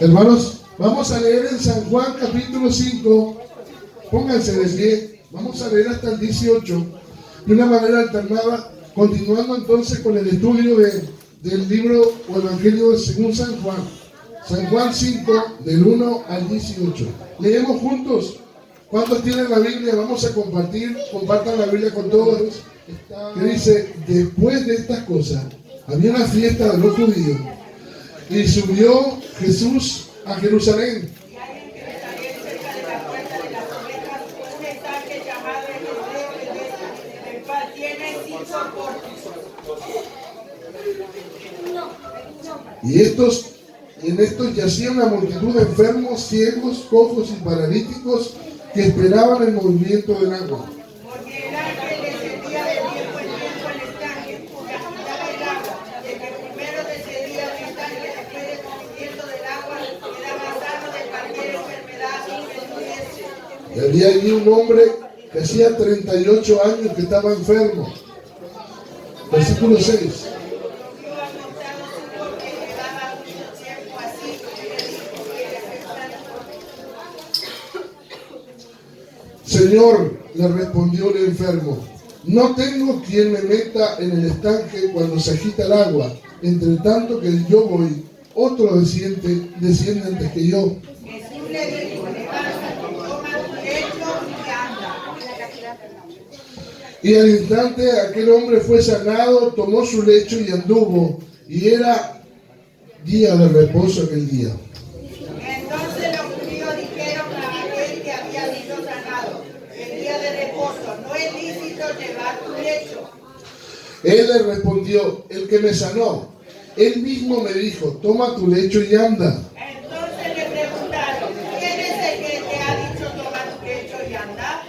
Hermanos, vamos a leer en San Juan capítulo 5. Pónganse de pie. Vamos a leer hasta el 18 de una manera alternada, continuando entonces con el estudio del libro o Evangelio según San Juan. San Juan 5, del 1 al 18. Leemos juntos. ¿Cuántos tienen la Biblia? Vamos a compartir. Compartan la Biblia con todos. Que dice: después de estas cosas, había una fiesta de los judíos y subió Jesús a Jerusalén. Y en estos yacía una multitud de enfermos, ciegos, cojos y paralíticos que esperaban el movimiento del agua. Porque el ángel descendía de tiempo en tiempo al estanque y agitaba el agua, de que primero descendía al estanque después del movimiento del agua, quedaba sano de cualquier enfermedad que tuviese. Y había allí un hombre que hacía 38 años que estaba enfermo. Versículo 6. Señor, le respondió el enfermo, no tengo quien me meta en el estanque cuando se agita el agua. Entre tanto que yo voy, otro desciende antes que yo. Jesús le dijo, levántate, toma tu lecho y anda. Y al instante aquel hombre fue sanado, tomó su lecho y anduvo. Y era día de reposo aquel día. Entonces los judíos dijeron a aquel que había sido sanado, el día de reposo, no es lícito llevar tu lecho. Él le respondió, el que me sanó, él mismo me dijo, toma tu lecho y anda. Entonces le preguntaron, ¿quién es el que te ha dicho toma tu lecho y anda?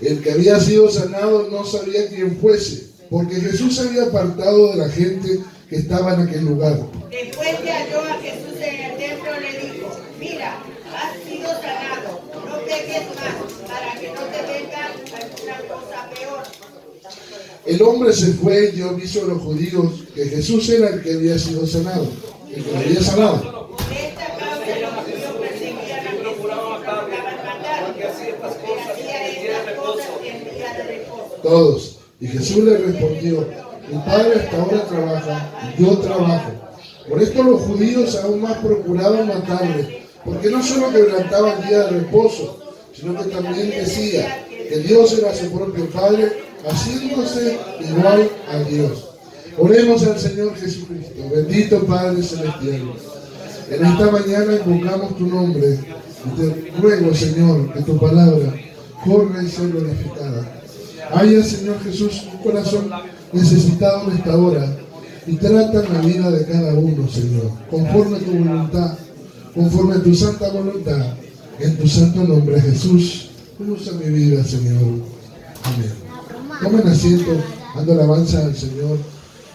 El que había sido sanado no sabía quién fuese, porque Jesús se había apartado de la gente que estaba en aquel lugar. Después que halló a Jesús en el templo, le dijo, mira, has sido sanado, no peques más, para que no te venga alguna cosa peor. El hombre se fue y dio aviso a los judíos que Jesús era el que había sido sanado, el que lo había sanado. Por esta causa los judíos perseguían a Jesús y procuraban matarlo, porque hacía estas cosas en día de reposo. Todos. Y Jesús le respondió, mi Padre hasta ahora trabaja y yo trabajo. Por esto los judíos aún más procuraban matarle, porque no solo quebrantaba el día de reposo, sino que también decía que Dios era su propio Padre, haciéndose igual a Dios. Oremos al Señor Jesucristo. Bendito Padre Celestial. En esta mañana invocamos tu nombre y te ruego, Señor, que tu palabra corra y sea glorificada. Haya, Señor Jesús, un corazón necesitado en esta hora y trata en la vida de cada uno, Señor, conforme a tu voluntad, conforme a tu santa voluntad, en tu santo nombre, Jesús. Usa mi vida, Señor. Amén. Tomen asiento, dando alabanza al Señor.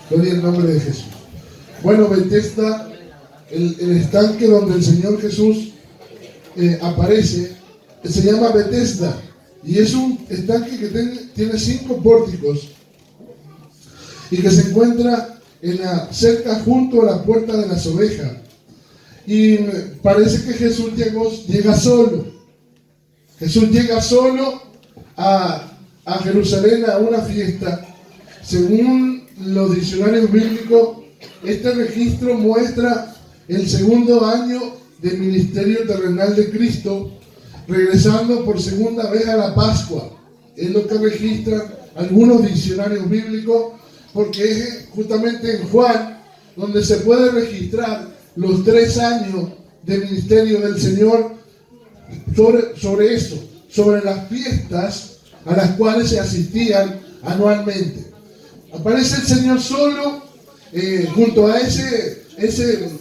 Gloria al nombre de Jesús. Bueno, Betesda, el estanque donde el Señor Jesús aparece, se llama Betesda. Y es un estanque que tiene 5 pórticos y que se encuentra cerca junto a la puerta de las ovejas. Y parece que Jesús llega solo. Jesús llega solo a Jerusalén a una fiesta. Según los diccionarios bíblicos, este registro muestra el segundo año del ministerio terrenal de Cristo, regresando por segunda vez a la Pascua. Es lo que registran algunos diccionarios bíblicos, porque es justamente en Juan donde se puede registrar los 3 años de ministerio del Señor sobre eso, sobre las fiestas a las cuales se asistían anualmente. Aparece el Señor solo junto a ese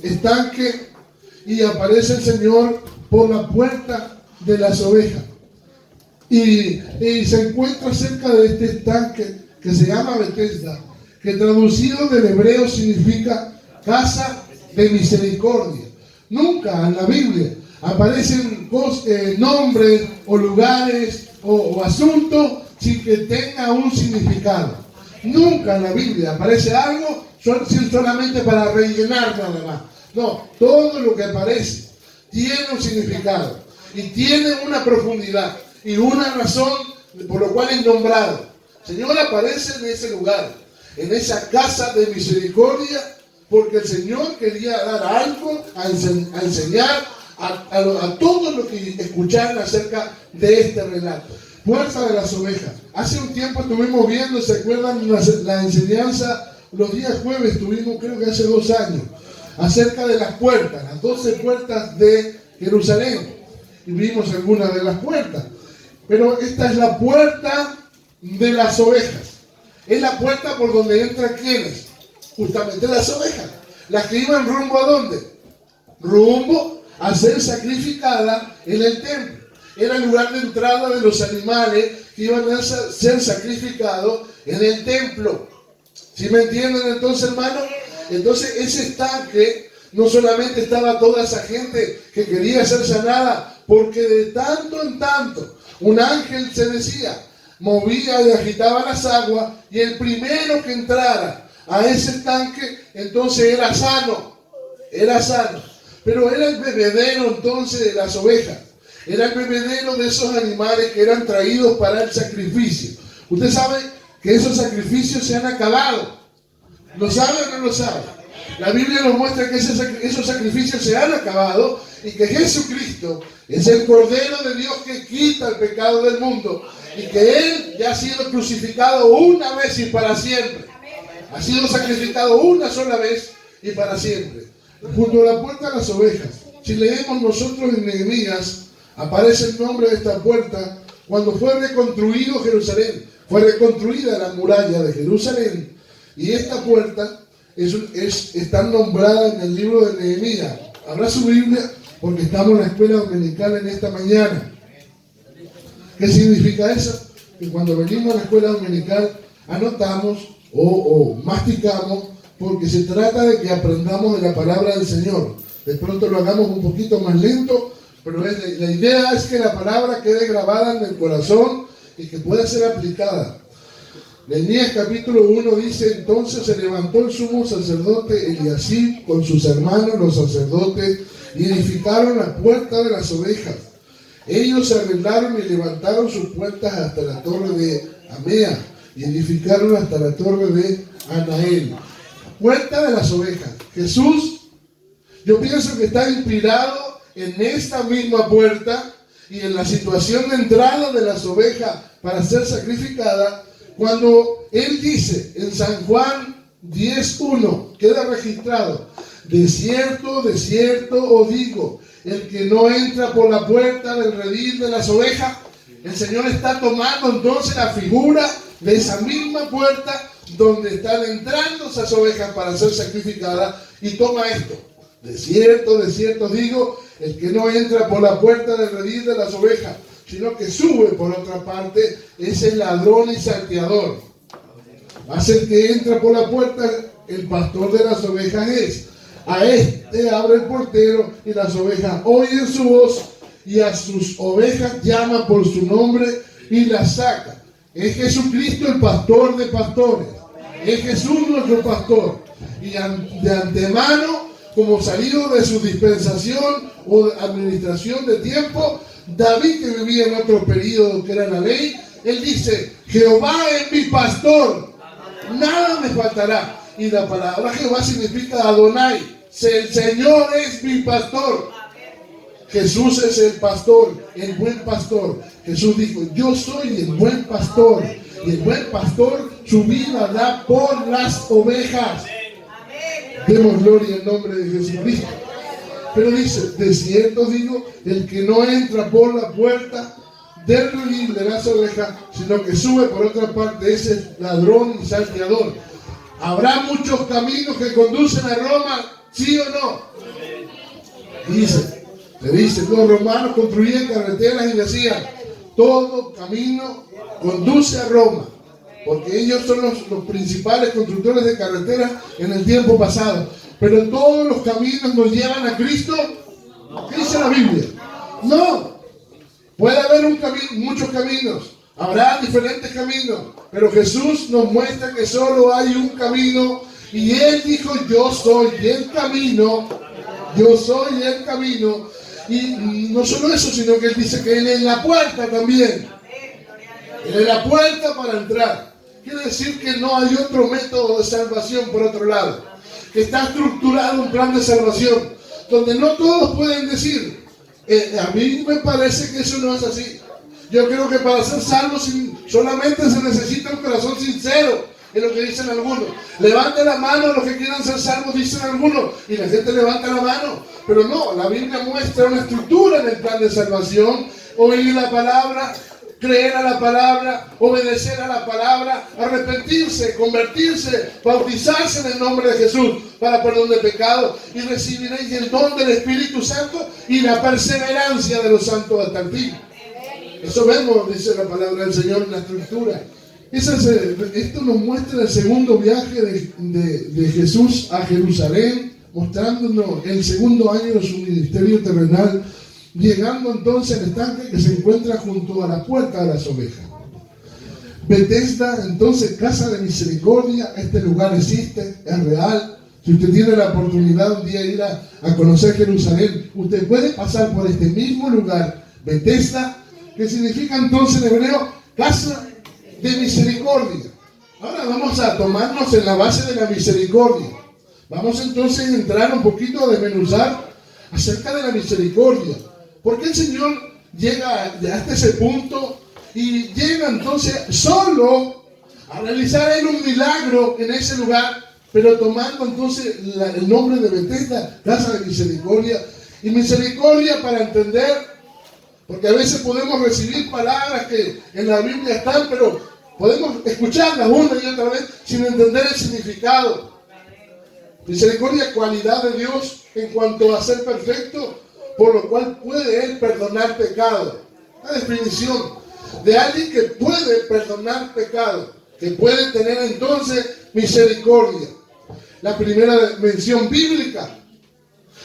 estanque, y aparece el Señor por la puerta de las ovejas y se encuentra cerca de este estanque que se llama Betesda, que traducido del hebreo significa casa de misericordia. Nunca en la Biblia aparecen nombres o lugares o asuntos sin que tenga un significado. Nunca en la Biblia aparece algo solamente para rellenar nada más. No, todo lo que aparece tiene un significado y tiene una profundidad y una razón por lo cual es nombrado. El Señor aparece en ese lugar, en esa casa de misericordia, porque el Señor quería dar algo a enseñar a todos los que escucharan acerca de este relato. Puerta de las ovejas. Hace un tiempo estuvimos viendo, ¿se acuerdan? La enseñanza, los días jueves tuvimos, creo que hace 2 años, acerca de las puertas, las 12 puertas de Jerusalén. Y vimos algunas de las puertas. Pero esta es la puerta de las ovejas. Es la puerta por donde entran ¿quiénes? Justamente las ovejas. Las que iban rumbo ¿a dónde? Rumbo a ser sacrificadas en el templo. Era el lugar de entrada de los animales que iban a ser sacrificados en el templo. ¿Sí me entienden entonces, hermano? Entonces ese estanque, no solamente estaba toda esa gente que quería ser sanada, porque de tanto en tanto un ángel se decía, movía y agitaba las aguas, y el primero que entrara a ese estanque entonces era sano. Pero era el bebedero entonces de las ovejas. Era el bebedero de esos animales que eran traídos para el sacrificio. Usted sabe que esos sacrificios se han acabado. ¿Lo sabe o no lo sabe? La Biblia nos muestra que esos sacrificios se han acabado y que Jesucristo es el Cordero de Dios que quita el pecado del mundo y que Él ya ha sido crucificado una vez y para siempre. Ha sido sacrificado una sola vez y para siempre. Junto a la puerta de las ovejas, si leemos nosotros en Nehemías, aparece el nombre de esta puerta cuando fue reconstruido Jerusalén. Fue reconstruida la muralla de Jerusalén y esta puerta está nombrada en el libro de Nehemías. Habrá su Biblia porque estamos en la escuela dominical en esta mañana. ¿Qué significa eso? Que cuando venimos a la escuela dominical anotamos o masticamos, porque se trata de que aprendamos de la palabra del Señor. De pronto lo hagamos un poquito más lento, pero la idea es que la palabra quede grabada en el corazón y que pueda ser aplicada. Nehemías capítulo 1 dice: entonces se levantó el sumo sacerdote Eliasib con sus hermanos los sacerdotes y edificaron la puerta de las ovejas. Ellos se arreglaron y levantaron sus puertas hasta la torre de Amea y edificaron hasta la torre de Anael. Puerta de las ovejas. Jesús, yo pienso que está inspirado en esta misma puerta y en la situación de entrada de las ovejas para ser sacrificadas, cuando Él dice en San Juan 10:1, queda registrado: de cierto os digo, el que no entra por la puerta del redil de las ovejas. El Señor está tomando entonces la figura de esa misma puerta donde están entrando esas ovejas para ser sacrificadas, y toma esto: de cierto os digo, el que no entra por la puerta del redil de las ovejas, sino que sube por otra parte, es el ladrón y salteador. Hace el que entra por la puerta, el pastor de las ovejas es. A este abre el portero y las ovejas oyen su voz y a sus ovejas llama por su nombre y las saca. Es Jesucristo el pastor de pastores. Es Jesús nuestro pastor. Y de antemano, como salido de su dispensación o administración de tiempo, David, que vivía en otro periodo que era la ley, él dice: Jehová es mi pastor, nada me faltará. Y la palabra Jehová significa Adonai, el Señor es mi pastor. Jesús es el pastor, el buen pastor. Jesús dijo: yo soy el buen pastor, y el buen pastor su vida da por las ovejas. Demos gloria en nombre de Jesucristo. Pero dice: de cierto digo, el que no entra por la puerta del redil de las ovejas, sino que sube por otra parte, ese es ladrón y salteador. ¿Habrá muchos caminos que conducen a Roma? ¿Sí o no? Le dice, los romanos construían carreteras y decían: todo camino conduce a Roma, porque ellos son los principales constructores de carreteras en el tiempo pasado. Pero todos los caminos nos llevan a Cristo. ¿Qué dice la Biblia? No. Puede haber muchos caminos. Habrá diferentes caminos. Pero Jesús nos muestra que solo hay un camino. Y Él dijo: yo soy el camino. Yo soy el camino. Y no solo eso, sino que Él dice que Él es la puerta también. Él es la puerta para entrar. Quiere decir que no hay otro método de salvación por otro lado. Que está estructurado un plan de salvación, donde no todos pueden decir, a mí me parece que eso no es así. Yo creo que para ser salvo solamente se necesita un corazón sincero, es lo que dicen algunos. Levante la mano los que quieran ser salvos, dicen algunos, y la gente levanta la mano. Pero no, la Biblia muestra una estructura en el plan de salvación: oír la palabra, creer a la palabra, obedecer a la palabra, arrepentirse, convertirse, bautizarse en el nombre de Jesús para perdón de pecado, y recibiréis el don del Espíritu Santo y la perseverancia de los santos hasta el fin. Eso vemos, dice la palabra del Señor, en la estructura. Esto nos muestra el segundo viaje de Jesús a Jerusalén, mostrándonos el segundo año de su ministerio terrenal, llegando entonces al estanque que se encuentra junto a la puerta de las ovejas. Bethesda, entonces, casa de misericordia. Este lugar existe, es real. Si usted tiene la oportunidad un día de ir a conocer Jerusalén, usted puede pasar por este mismo lugar, Bethesda, que significa entonces en hebreo casa de misericordia. Ahora vamos a tomarnos en la base de la misericordia. Vamos entonces a entrar un poquito a desmenuzar acerca de la misericordia. ¿Por qué el Señor llega hasta ese punto y llega entonces solo a realizar Él un milagro en ese lugar, pero tomando entonces el nombre de Bethesda, casa de misericordia? Y misericordia, para entender, porque a veces podemos recibir palabras que en la Biblia están, pero podemos escucharlas una y otra vez sin entender el significado. Misericordia, cualidad de Dios en cuanto a ser perfecto, por lo cual puede Él perdonar pecado. La definición de alguien que puede perdonar pecado, que puede tener entonces misericordia. La primera mención bíblica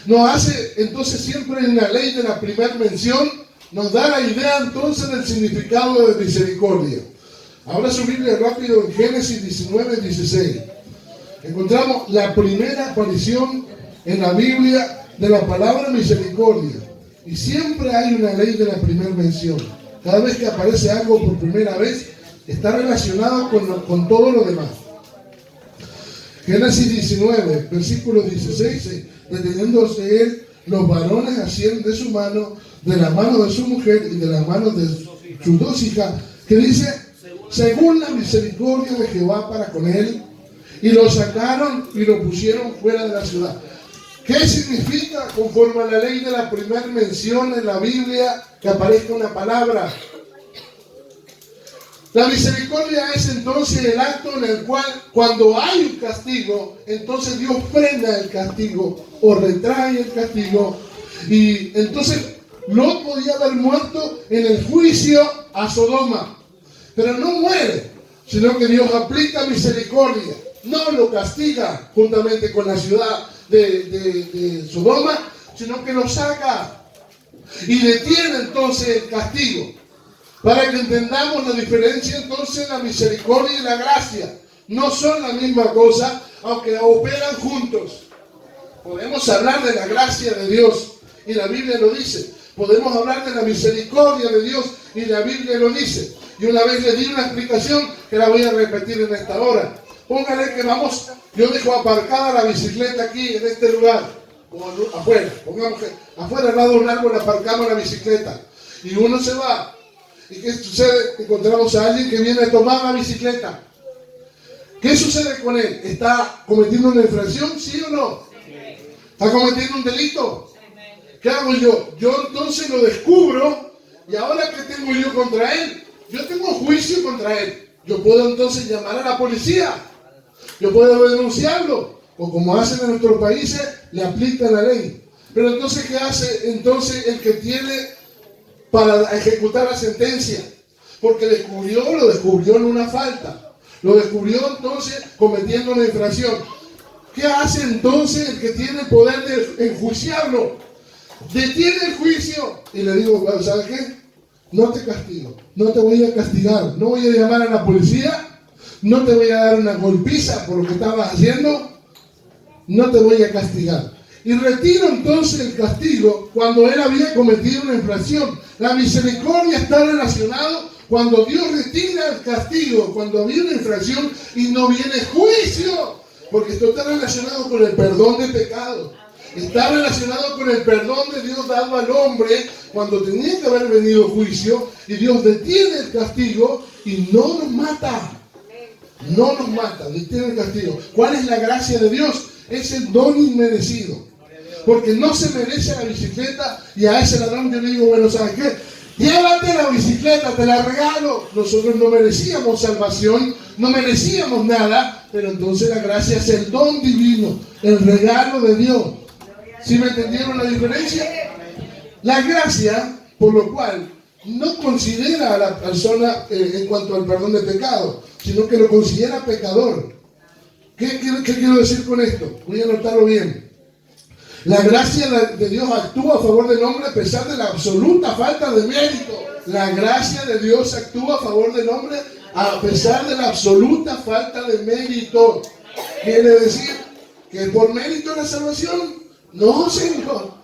nos hace entonces siempre en la ley de la primera mención, nos da la idea entonces del significado de misericordia. Ahora su Biblia rápido en Génesis 19:16. Encontramos la primera aparición en la Biblia de la palabra misericordia. Y siempre hay una ley de la primera mención. Cada vez que aparece algo por primera vez, está relacionado con todo lo demás. Génesis 19, versículo 16. Deteniéndose él, los varones hacían de su mano, de la mano de su mujer y de la mano de sus dos hijas, que dice, según la misericordia de Jehová para con él, y lo sacaron y lo pusieron fuera de la ciudad. ¿Qué significa, conforme a la ley de la primera mención en la Biblia, que aparezca una palabra? La misericordia es entonces el acto en el cual, cuando hay un castigo, entonces Dios frena el castigo o retrae el castigo. Y entonces Lot podía haber muerto en el juicio a Sodoma, pero no muere, sino que Dios aplica misericordia. No lo castiga juntamente con la ciudad de Sodoma, sino que lo saca y detiene entonces el castigo, para que entendamos la diferencia entonces. La misericordia y la gracia no son la misma cosa, aunque operan juntos. Podemos hablar de la gracia de Dios y la Biblia lo dice. Podemos hablar de la misericordia de Dios y la Biblia lo dice. Y una vez les di una explicación que la voy a repetir en esta hora. Póngale que vamos, yo dejo aparcada la bicicleta aquí en este lugar, como afuera. Pongamos que afuera al lado de un árbol aparcamos la bicicleta y uno se va. ¿Y qué sucede? Encontramos a alguien que viene a tomar la bicicleta. ¿Qué sucede con él? ¿Está cometiendo una infracción? ¿Sí o no? ¿Está cometiendo un delito? ¿Qué hago yo? Yo entonces lo descubro y ahora ¿qué tengo yo contra él? Yo tengo juicio contra él. Yo puedo entonces llamar a la policía. Yo puedo denunciarlo. O como hacen en nuestros países, le aplican la ley. Pero entonces, ¿qué hace entonces el que tiene para ejecutar la sentencia? Porque lo descubrió en una falta. Lo descubrió entonces cometiendo una infracción. ¿Qué hace entonces el que tiene el poder de enjuiciarlo? Detiene el juicio y le digo, bueno, ¿sabes qué? No te castigo, no te voy a castigar, no voy a llamar a la policía, no te voy a dar una golpiza por lo que estabas haciendo, no te voy a castigar. y retiro entonces el castigo cuando él había cometido una infracción. La misericordia está relacionado cuando Dios retira el castigo, cuando había una infracción y no viene juicio, porque esto está relacionado con el perdón de pecados. Está relacionado con el perdón de Dios dado al hombre cuando tenía que haber venido juicio, y Dios detiene el castigo y no nos mata. No nos mata, detiene el castigo. ¿Cuál es la gracia de Dios? Es el don inmerecido. Porque no se merece la bicicleta, y a ese ladrón yo le digo, bueno, ¿sabes qué? Llévate la bicicleta, te la regalo. Nosotros no merecíamos salvación, no merecíamos nada, pero entonces la gracia es el don divino, el regalo de Dios. ¿Sí me entendieron la diferencia? La gracia, por lo cual no considera a la persona en cuanto al perdón de pecado, sino que lo considera pecador. ¿Qué quiero decir con esto? Voy a anotarlo bien. La gracia de Dios actúa a favor del hombre a pesar de la absoluta falta de mérito. La gracia de Dios actúa a favor del hombre a pesar de la absoluta falta de mérito. ¿Quiere decir que por mérito de la salvación? No, Señor.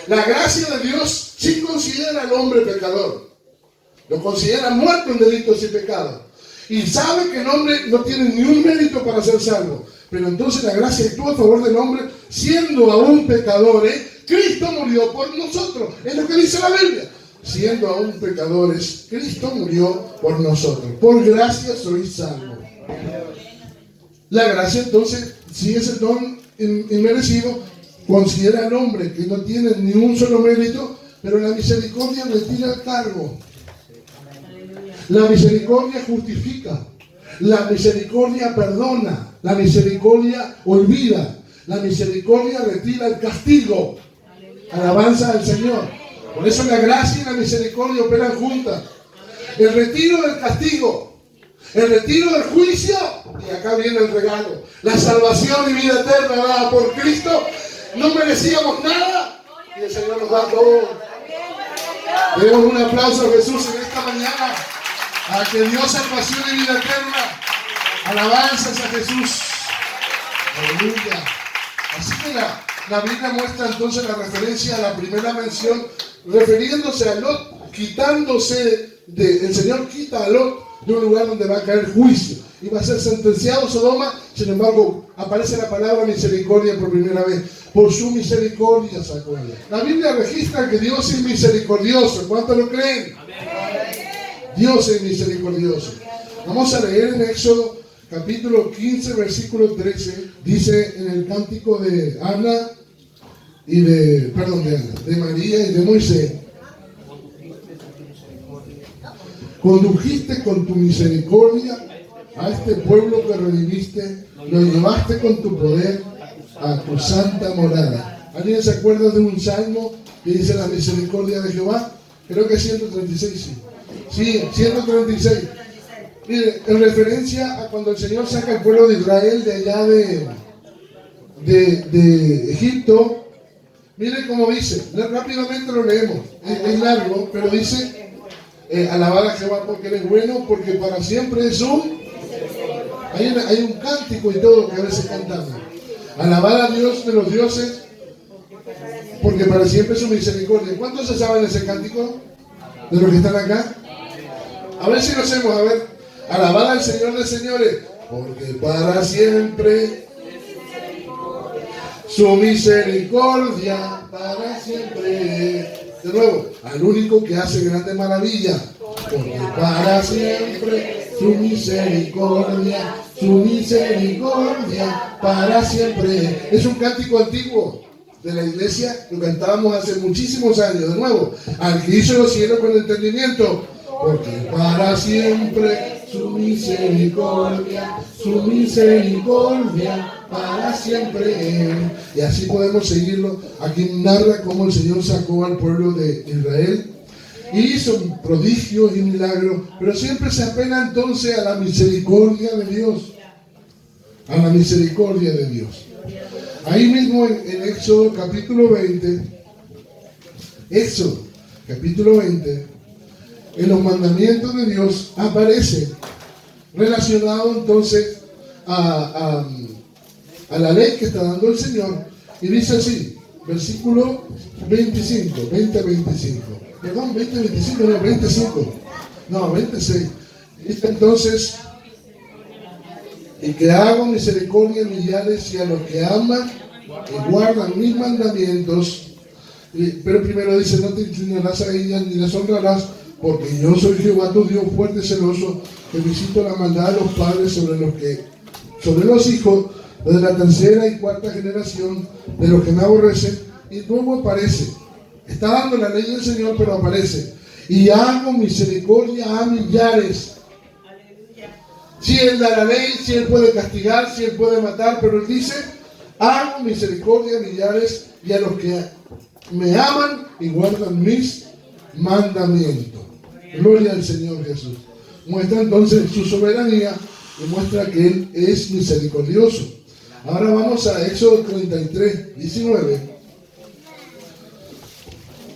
La gracia de Dios sí considera al hombre pecador. Lo considera muerto en delitos y pecados. Y sabe que el hombre no tiene ni un mérito para ser salvo. Pero entonces la gracia actúa a favor del hombre, siendo aún pecadores. Cristo murió por nosotros. Es lo que dice la Biblia. Siendo aún pecadores, Cristo murió por nosotros. Por gracia sois salvos. La gracia entonces, si es el don inmerecido, considera al hombre que no tiene ni un solo mérito, pero la misericordia retira el cargo. La misericordia justifica. La misericordia perdona. La misericordia olvida. La misericordia retira el castigo. Alabanza al Señor. Por eso la gracia y la misericordia operan juntas. El retiro del castigo, el retiro del juicio, y acá viene el regalo. La salvación y vida eterna dada por Cristo. No merecíamos nada y el Señor nos da todo. Demos un aplauso a Jesús en esta mañana, a que dio salvación y vida eterna. Alabanzas a Jesús. Aleluya. Así que la Biblia muestra entonces la referencia a la primera mención, refiriéndose a Lot, el Señor quita a Lot de un lugar donde va a caer juicio y va a ser sentenciado Sodoma. Sin embargo, aparece la palabra misericordia por primera vez. Por su misericordia sacó ella. La Biblia registra que Dios es misericordioso. ¿Cuántos lo creen? Dios es misericordioso. Vamos a leer en Éxodo capítulo 15, versículo 13. Dice en el cántico de Ana y de María y de Moisés: condujiste con tu misericordia a este pueblo que redimiste, lo llevaste con tu poder a tu santa morada. ¿Alguien se acuerda de un salmo que dice la misericordia de Jehová? Creo que es 136, sí. Sí, 136. Mire, en referencia a cuando el Señor saca al pueblo de Israel de allá de Egipto, mire cómo dice, rápidamente lo leemos, es largo, pero dice: alabar a Jehová porque Él es bueno, porque para siempre es un... Hay un cántico y todo que a veces cantamos. Alabar a Dios de los dioses, porque para siempre es su misericordia. ¿Cuántos se saben ese cántico? De los que están acá. A ver si lo hacemos, a ver. Alabar al Señor de señores, porque para siempre su misericordia, para siempre. De nuevo, al único que hace grandes maravillas, porque para siempre su misericordia para siempre. Es un cántico antiguo de la iglesia, lo cantábamos hace muchísimos años. De nuevo, al que hizo los cielos con entendimiento, porque para siempre su misericordia para siempre. Y así podemos seguirlo. Aquí narra cómo el Señor sacó al pueblo de Israel y hizo prodigios y milagros, pero siempre se apela entonces a la misericordia de Dios. A la misericordia de Dios. Ahí mismo en Éxodo capítulo 20, en los mandamientos de Dios aparece relacionado entonces a la ley que está dando el Señor, y dice así: versículo 25, 20-25. Perdón, 20-25, no, 25. No, 26. Dice entonces, y que hago misericordia a millares y a los que aman y guardan mis mandamientos. Pero primero dice, no te inclinarás a ellas ni las honrarás, porque yo soy Jehová tu Dios fuerte y celoso, que visito la maldad de los padres sobre los hijos, desde la tercera y cuarta generación de los que me aborrecen. Y luego aparece, está dando la ley del Señor, pero aparece, y hago misericordia a millares. Si Él da la ley, si Él puede castigar, si Él puede matar, pero Él dice, hago misericordia a millares y a los que me aman y guardan mis mandamientos. Gloria al Señor Jesús. Muestra entonces su soberanía y muestra que Él es misericordioso. Ahora vamos a Éxodo 33, 19.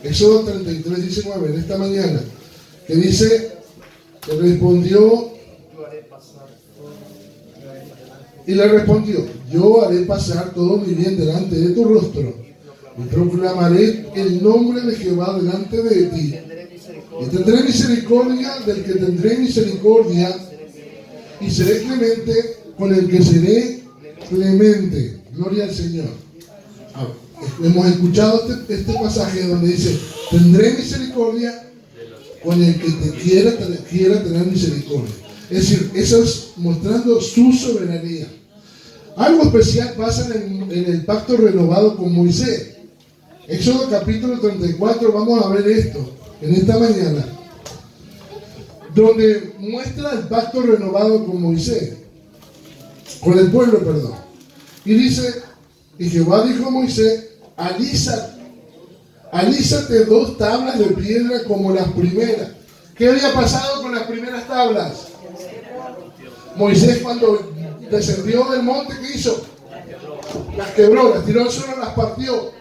Éxodo 33, 19, en esta mañana, que dice, que respondió, y le respondió, yo haré pasar todo mi bien delante de tu rostro, y proclamaré el nombre de Jehová delante de ti, y tendré misericordia del que tendré misericordia, y seré clemente con el que seré clemente. Gloria al Señor. Hemos escuchado este pasaje donde dice, tendré misericordia con el que te quiera tener misericordia. Es decir, eso es mostrando su soberanía. Algo especial pasa en el pacto renovado con Moisés. Éxodo capítulo 34, vamos a ver esto en esta mañana, donde muestra el pacto renovado con Moisés, con el pueblo, perdón. Y dice, y Jehová dijo a Moisés, alízate 2 tablas de piedra como las primeras. ¿Qué había pasado con las primeras tablas? Moisés cuando descendió del monte, ¿qué hizo? Las quebró, las tiró al suelo, las partió.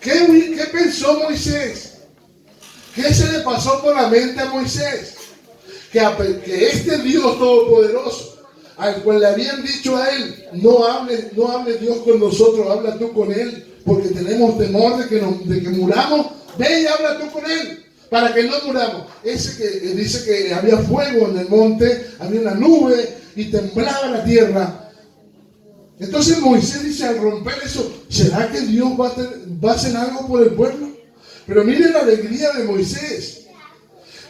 ¿Qué pensó Moisés? ¿Qué se le pasó por la mente a Moisés? Que este Dios todopoderoso, al cual le habían dicho a él, no hable Dios con nosotros, habla tú con él, porque tenemos temor de que muramos, ve y habla tú con él, para que no muramos. Ese que dice que había fuego en el monte, había una nube y temblaba la tierra. Entonces Moisés dice, al romper eso, ¿será que Dios va a hacer algo por el pueblo? Pero miren la alegría de Moisés.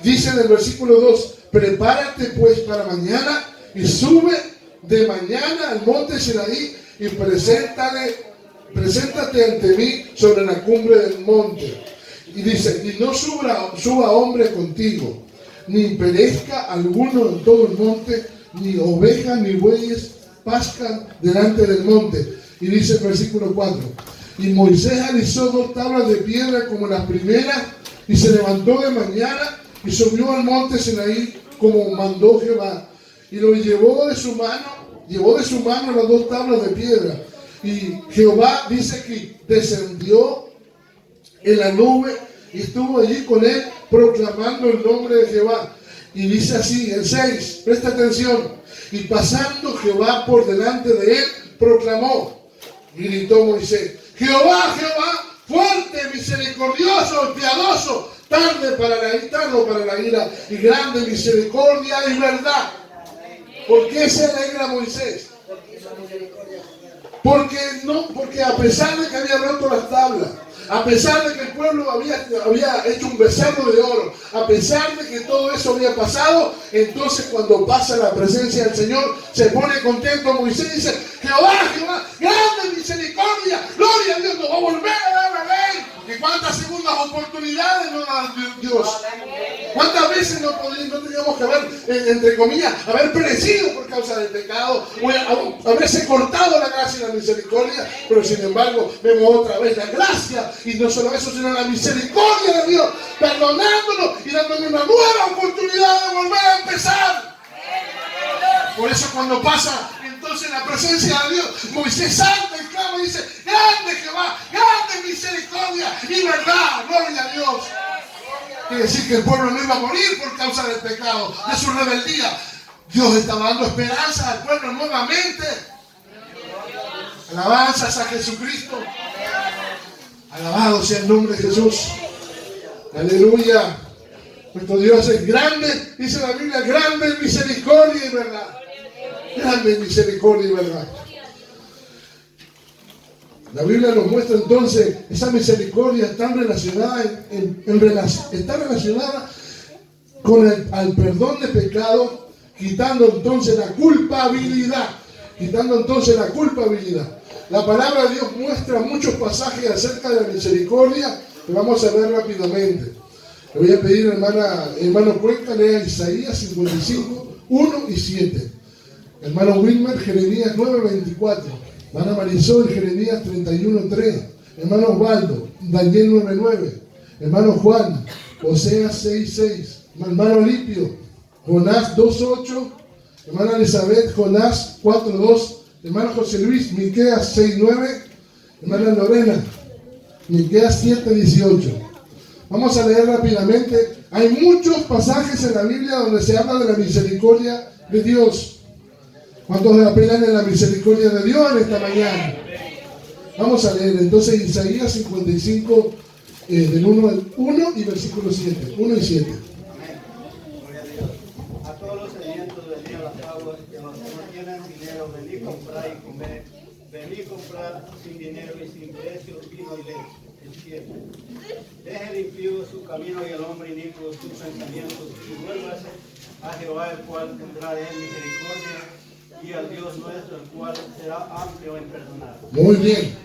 Dice en el versículo 2, prepárate pues para mañana y sube de mañana al monte Sinaí y preséntate ante mí sobre la cumbre del monte. Y dice, y no suba hombre contigo, ni perezca alguno en todo el monte, ni ovejas ni bueyes pascan delante del monte. Y dice el versículo 4, y Moisés alisó 2 tablas de piedra como las primeras, y se levantó de mañana y subió al monte Sinaí como mandó Jehová, y lo llevó de su mano las 2 tablas de piedra. Y Jehová dice que descendió en la nube y estuvo allí con él proclamando el nombre de Jehová. Y dice así, el 6, presta atención, y pasando Jehová por delante de él, proclamó, y gritó Moisés, Jehová, Jehová, fuerte, misericordioso, piadoso, tardo para la ira, y grande misericordia y verdad. ¿Por qué se alegra Moisés? Porque a pesar de que había roto las tablas, a pesar de que el pueblo había hecho un becerro de oro, a pesar de que todo eso había pasado, entonces cuando pasa la presencia del Señor, se pone contento Moisés y dice, Jehová, Jehová, grande misericordia, gloria a Dios, nos va a volver a dar la ley. ¿Y cuántas segundas oportunidades nos da Dios? ¿Cuántas veces no teníamos que entre comillas, haber perecido por causa del pecado, o haberse cortado la gracia y la misericordia? Pero sin embargo, vemos otra vez la gracia, y no solo eso, sino la misericordia de Dios, perdonándonos y dándonos una nueva oportunidad de volver a empezar. Por eso cuando pasa entonces la presencia de Dios, Moisés salta y clama y dice, grande Jehová, grande misericordia y verdad, gloria a Dios. Quiere decir que el pueblo no iba a morir por causa del pecado, de su rebeldía. Dios estaba dando esperanza al pueblo nuevamente. Alabanzas a Jesucristo. Alabado sea el nombre de Jesús. Aleluya. Nuestro Dios es grande, dice la Biblia, grande en misericordia y verdad. Grande en misericordia y verdad. La Biblia nos muestra entonces esa misericordia está relacionada está relacionada con al perdón de pecado, quitando entonces la culpabilidad. Quitando entonces la culpabilidad. La palabra de Dios muestra muchos pasajes acerca de la misericordia que vamos a ver rápidamente. Le voy a pedir, hermano Cuenca, lea Isaías 55, 1 y 7. Hermano Wilmer, Jeremías 9, 24. Hermana Marisol, Jeremías 31, 3. Hermano Osvaldo, Daniel 9, 9. Hermano Juan, Oseas 6, 6. Hermano Lipio, Jonás 2, 8. Hermana Elizabeth, Jonás 4, 2. Hermano José Luis, Miqueas 6, 9. Hermana Lorena, Miqueas 7, 18. Vamos a leer rápidamente. Hay muchos pasajes en la Biblia donde se habla de la misericordia de Dios. ¿Cuántos apelan en la misericordia de Dios en esta mañana? Vamos a leer entonces Isaías 55, del 1 y versículo 7. 1 y 7. A todos los sedientos venid a las aguas, y a los que no tienen dinero, venid comprar y comer. Venid comprar sin dinero y sin precio vino y leche. El 7. Deje el impío su camino y el hombre inicuo sus pensamientos, y vuélvase a Jehová, el cual tendrá de él misericordia, y al Dios nuestro, el cual será amplio en perdonar. Muy bien.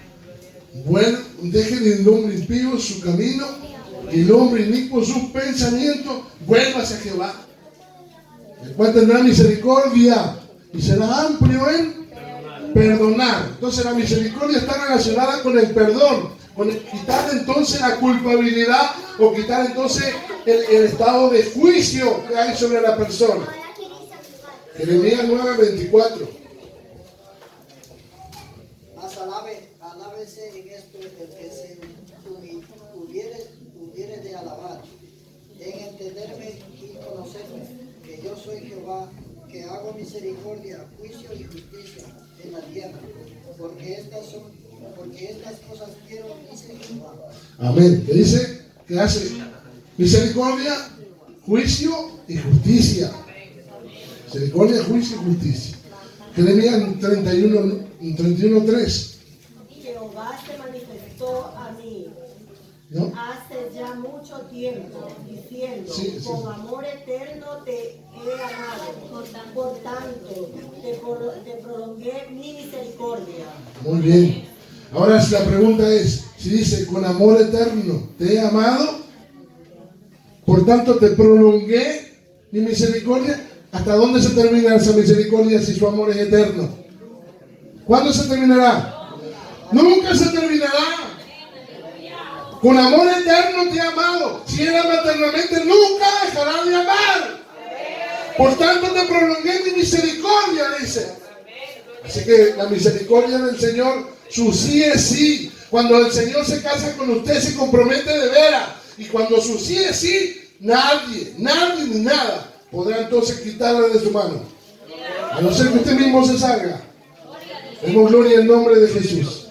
Bueno, dejen el hombre impío su camino y el hombre inicuo sus pensamientos, vuélvase a Jehová, el cual tendrá misericordia y será amplio en perdonar. Entonces la misericordia está relacionada con el perdón, con el quitar entonces la culpabilidad o quitar entonces el estado de juicio que hay sobre la persona. Jeremías 9, 24. Mas alábese en esto el que se hubiere de alabar, en entenderme y conocerme, que yo soy Jehová, que hago misericordia, juicio y justicia en la tierra, porque estas cosas quiero, dice Jehová. Amén. ¿Qué dice? Que hace misericordia, juicio y justicia. Misericordia, juicio y justicia. Jeremías 31, 3. Jehová se manifestó a mí, ¿No? hace ya mucho tiempo, diciendo, Sí. con amor eterno te he amado, por tanto te prolongué mi misericordia. Muy bien. Ahora la pregunta es, si dice, con amor eterno te he amado, por tanto te prolongué mi misericordia, ¿hasta dónde se termina esa misericordia si su amor es eterno? ¿Cuándo se terminará? Nunca se terminará. Con amor eterno te he amado. Si Él ama eternamente, nunca dejará de amar. Por tanto te prolongué mi misericordia, dice. Así que la misericordia del Señor, su sí es sí. Cuando el Señor se casa con usted, se compromete de veras. Y cuando su sí es sí, nadie ni nada podrá entonces quitarle de su mano. A no ser que usted mismo se salga. Demos gloria en nombre de Jesús.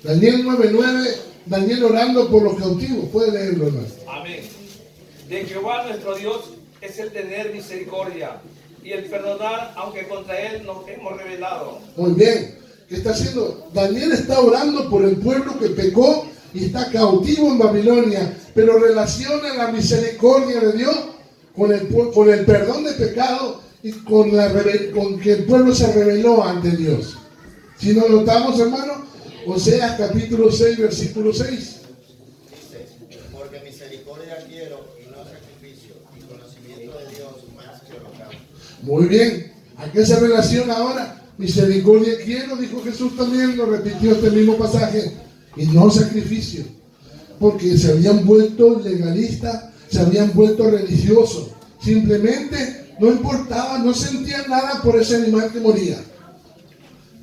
Daniel 9:9, Daniel orando por los cautivos. Puede leerlo, hermano. Amén. De Jehová nuestro Dios es el tener misericordia y el perdonar, aunque contra Él nos hemos rebelado. Muy bien. ¿Qué está haciendo? Daniel está orando por el pueblo que pecó y está cautivo en Babilonia, pero relaciona la misericordia de Dios con el perdón de pecado y con que el pueblo se rebeló ante Dios. Si nos notamos, hermano, Oseas capítulo 6, versículo 6. Dice, porque misericordia quiero y no sacrificio, y conocimiento de Dios más que holocausto. Muy bien. ¿A qué se relaciona ahora? Misericordia quiero, dijo Jesús también, lo repitió este mismo pasaje, y no sacrificio. Porque se habían vuelto legalistas, se habían vuelto religiosos. Simplemente no importaba, no sentían nada por ese animal que moría.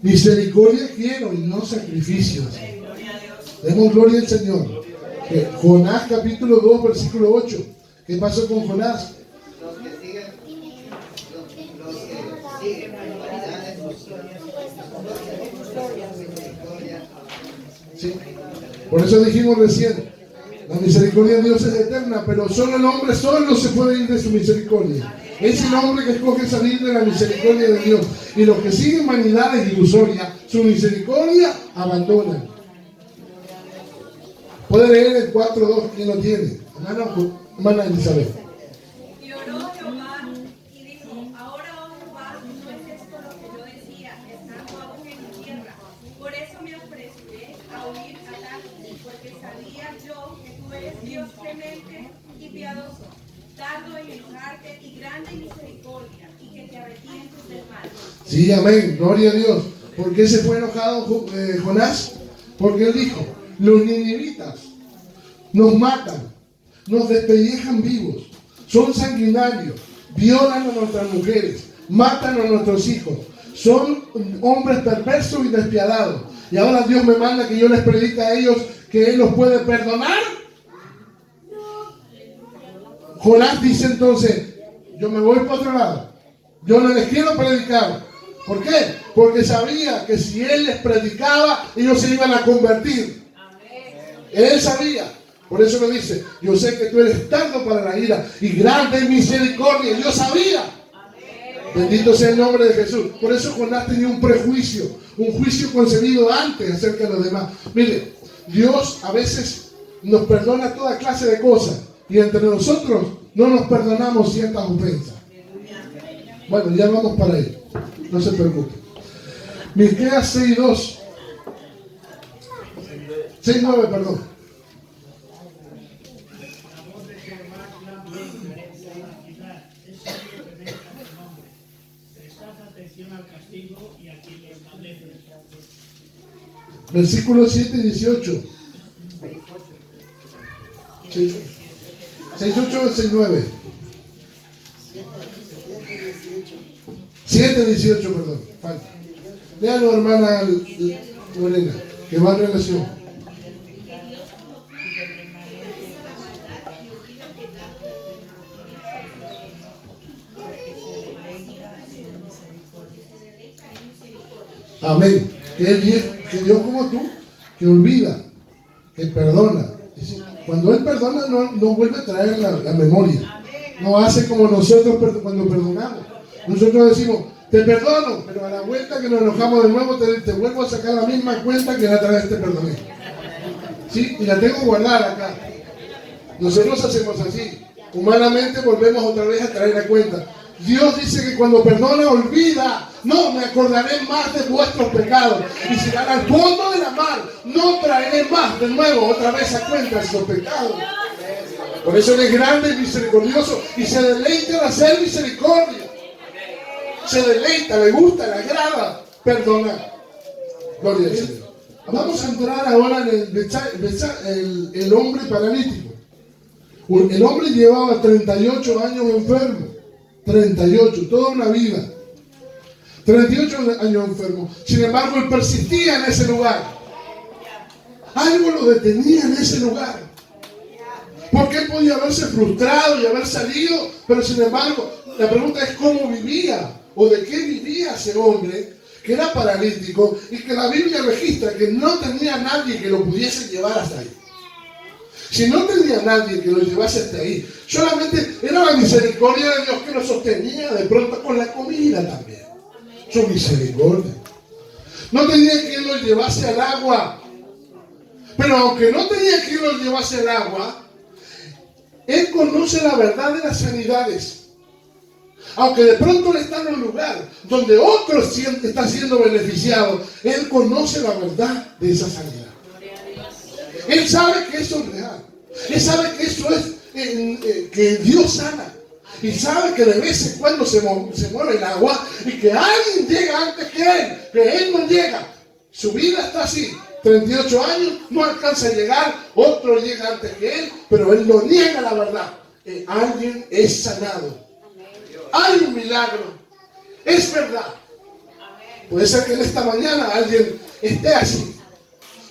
Misericordia quiero y no sacrificios. Demos gloria al Señor. Jonás capítulo 2, versículo 8. ¿Qué pasó con Jonás? Los que siguen vanidades, misericordia. Sí. Por eso dijimos recién, la misericordia de Dios es eterna, pero solo el hombre solo se puede ir de su misericordia. Es el hombre que escoge salir de la misericordia de Dios. Y los que siguen vanidades ilusorias, su misericordia abandonan. Puede leer el 4.2, ¿quién lo tiene? Hermana Elizabeth. Y oró Jehová y dijo, ahora, oh Jehová, no es esto lo que yo decía, estando aún en mi tierra. Por eso me apresuré a huir a Tarsis, porque sabía yo que tú eres Dios clemente y piadoso, tardo en enojarte y grande en misericordia, y que te arrepientes del mal. Sí, amén, gloria a Dios. ¿Por qué se fue enojado Jonás? Porque él dijo, los ninivitas nos matan, nos despellejan vivos, son sanguinarios, violan a nuestras mujeres, matan a nuestros hijos, son hombres perversos y despiadados. Y ahora Dios me manda que yo les predique a ellos que Él los puede perdonar. Jonás dice entonces, yo me voy para otro lado, yo no les quiero predicar. ¿Por qué? Porque sabía que si Él les predicaba, ellos se iban a convertir. Él sabía. Por eso me dice, yo sé que tú eres tardo para la ira y grande en misericordia. Yo sabía. Bendito sea el nombre de Jesús. Por eso Jonás tenía un prejuicio, un juicio concebido antes acerca de los demás. Mire, Dios a veces nos perdona toda clase de cosas y entre nosotros no nos perdonamos ciertas ofensas. Bueno, ya vamos para ahí. No se preocupe. Miqueas 6.2. 6.9, perdón. Versículo 7 y 18. 6.8 o 6.9. 7.18, perdón. Falta. Léalo, hermana Lorena, que va en relación. Amén. Que Dios como tú, que olvida, que perdona. Cuando Él perdona, no vuelve a traer la memoria. No hace como nosotros cuando perdonamos. Nosotros decimos, te perdono, pero a la vuelta que nos enojamos de nuevo, te vuelvo a sacar la misma cuenta que la otra vez te perdoné. ¿Sí? Y la tengo guardada acá. Nosotros hacemos así. Humanamente volvemos otra vez a traer la cuenta. Dios dice que cuando perdona, olvida. No me acordaré más de vuestros pecados. Y si van al fondo de la mar, no traeré más de nuevo otra vez a cuenta esos pecados. Por eso Él es grande y misericordioso y se deleita en hacer misericordia. Se deleita, le gusta, le agrada perdonar. Gloria al Señor. Vamos a entrar ahora en el hombre paralítico. El hombre llevaba 38 años enfermo. 38, toda una vida. 38 años enfermo. Sin embargo, él persistía en ese lugar. Algo lo detenía en ese lugar. Porque él podía haberse frustrado y haber salido, pero sin embargo, la pregunta es cómo vivía o de qué vivía ese hombre que era paralítico y que la Biblia registra que no tenía nadie que lo pudiese llevar hasta ahí. Si no tenía nadie que lo llevase hasta ahí, solamente era la misericordia de Dios que lo sostenía de pronto con la comida también. Su misericordia. No tenía quien lo llevase al agua. Pero aunque no tenía quien lo llevase al agua, él conoce la verdad de las sanidades. Aunque de pronto él está en un lugar donde otro está siendo beneficiado, él conoce la verdad de esa sanidad. Él sabe que eso es real. Él sabe que eso es que Dios sana. Y sabe que de vez en cuando se mueve el agua y que alguien llega antes que él no llega. Su vida está así. 38 años, no alcanza a llegar, otro llega antes que él, pero él no niega la verdad. Alguien es sanado. Hay un milagro. Es verdad. Puede ser que en esta mañana alguien esté así.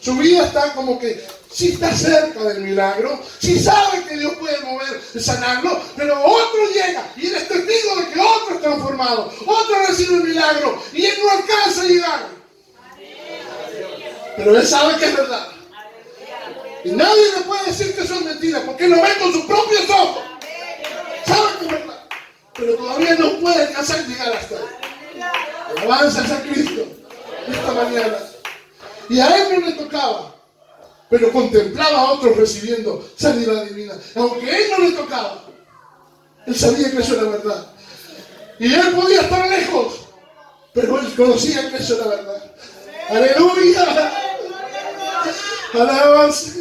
Su vida está como que sí está cerca del milagro, sí sabe que Dios puede mover, sanarlo, pero otro llega y él es testigo de que otro es transformado, otro recibe el milagro y él no alcanza a llegar. Pero él sabe que es verdad. Y nadie le puede decir que son mentiras, porque lo ven con sus propios ojos. Saben que es verdad. Pero todavía no puede alcanzar llegar hasta ahí. Alabanzas a Cristo esta mañana. Y a él no le tocaba, pero contemplaba a otros recibiendo sanidad divina. Aunque a él no le tocaba, él sabía que eso era verdad. Y él podía estar lejos, pero él conocía que eso era verdad. ¡Aleluya! ¡Alabanza!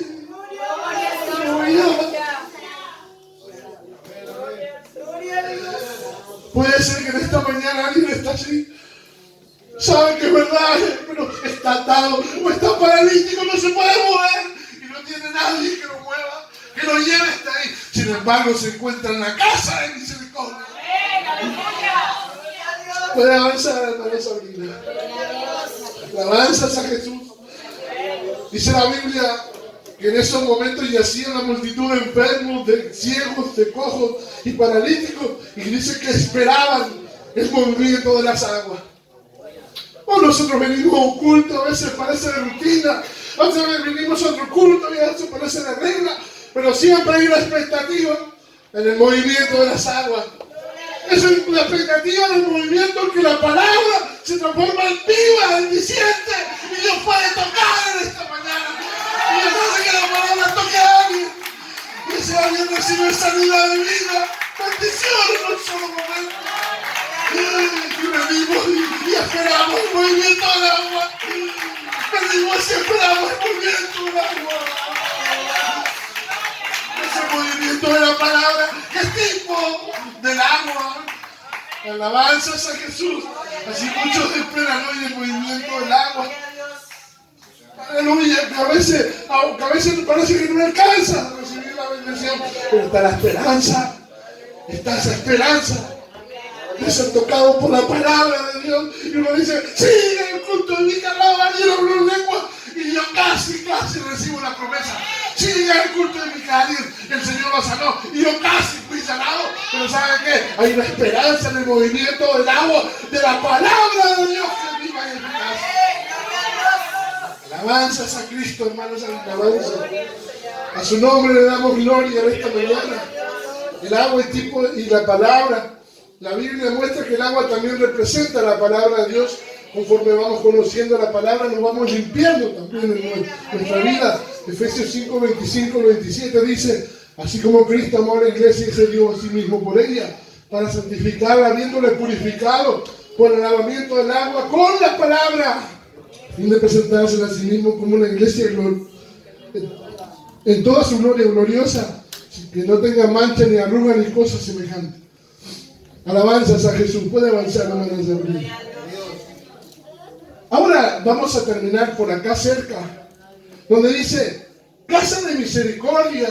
¡Aleluya! Puede ser que en esta mañana alguien está así. Sabe que es verdad, pero está atado o está paralítico, no se puede mover y no tiene nadie que lo mueva, que lo lleve hasta ahí. Sin embargo, se encuentra en la casa de misericordia. Puede avanzar, hermana Sabrina. Alabanzas a Jesús. Dice la Biblia que en esos momentos yacían la multitud de enfermos, de ciegos, de cojos y paralíticos, y dice que esperaban el movimiento de las aguas. O nosotros venimos a un culto, a veces parece de rutina, a veces venimos a otro culto y a veces parece de regla, pero siempre hay una expectativa en el movimiento de las aguas. Es la expectativa del movimiento que la palabra se transforma en viva, en diciente, y Dios puede tocar en esta mañana. Y Dios hace que la palabra toque a alguien. Y ese alguien recibe sanidad divina, bendición en un solo momento. Y venimos y esperamos el movimiento del agua. Venimos y esperamos el movimiento del agua. Ese movimiento de la palabra, que es tipo del agua. Alabanzas a Jesús. Así muchos esperan hoy el movimiento del agua. Aleluya, que a veces parece que no alcanza a recibir la bendición, pero está la esperanza. Está esa esperanza de ser tocado por la palabra de Dios. Y uno dice, sí, en el culto de mi calaba, yo hablo en lengua. Y yo casi recibo la promesa. Sí, en el culto de Micael, el Señor lo sanó. Y yo casi fui sanado. Pero ¿saben qué? Hay una esperanza en el movimiento del agua, de la palabra de Dios que viva y eficaz. Alabanzas a Cristo, hermanos, alabanzas. A su nombre le damos gloria en esta mañana. El agua es tipo y la palabra. La Biblia muestra que el agua también representa la palabra de Dios. Conforme vamos conociendo la palabra, nos vamos limpiando también en nuestra vida. Efesios 5, 25, 27 dice, así como Cristo amó a la iglesia y se dio a sí mismo por ella, para santificarla, habiéndole purificado por el lavamiento del agua con la palabra, a fin de presentársela a sí mismo como una iglesia en toda su gloria gloriosa, que no tenga mancha ni arruga ni cosa semejante. Alabanzas a Jesús. Puede avanzar, hermanos de abril. Ahora vamos a terminar por acá cerca, donde dice, casa de misericordia.